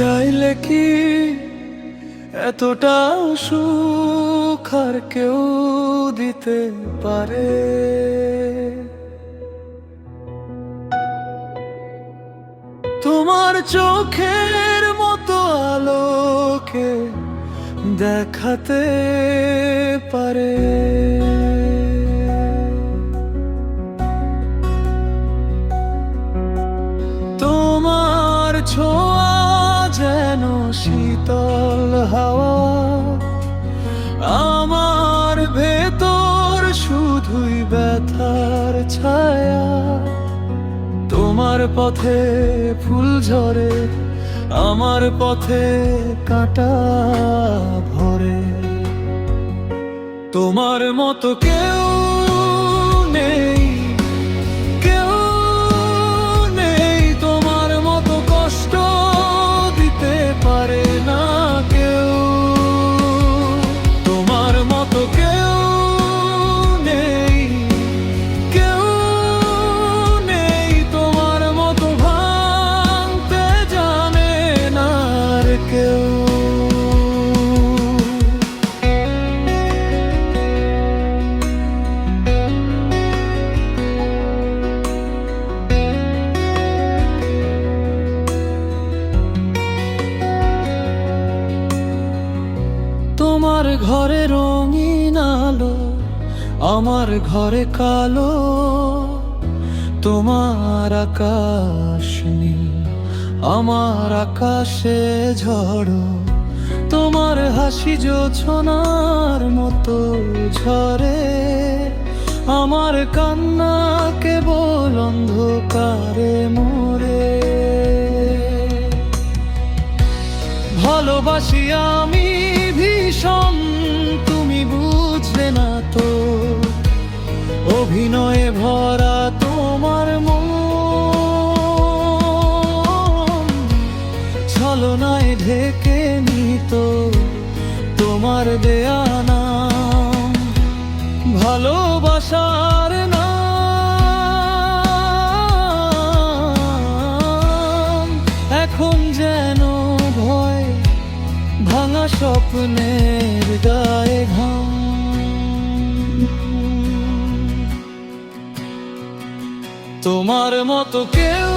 চাইলে কি এতটা সুখ আর কেউ দিতে পারে? তোমার চোখের মতো আলোকে দেখাতে পারে। তোমার ছোঁয়া যেন শীতল হাওয়া, আমার ভেতর শুধুই ব্যথার ছায়া। তোমার পথে ফুল ঝরে, আমার পথে কাঁটা ভরে। তোমার মতো কেউ নেই, কেউ নেই তোমার মতো কষ্ট দিতে পারে না কেউ। তোমার মতো কেউ নেই, কেউ নেই তোমার মতো ভাঙতে জানে না আর কেউ। তোমার ঘরে রঙিন আলো, আমার ঘরে কালো। তোমার আকাশ নীল, আমার আকাশে ঝড়ো। তোমার হাসি জোছনার মতো ঝরে, আমার কান্না কেবল অন্ধকারে মরে। ভালোবাসি আমি ভীষণ, তুমি বুঝবে না তো। অভিনয়ে ভরা তোমার মন, ছলনায় ঢেকে নিত তোমার দেয়া নাম। ভালোবাসার নাম এখন যেন ভয়, ভাঙা স্বপ্নের গায়ে ঘাম। তোমার মতো কেউ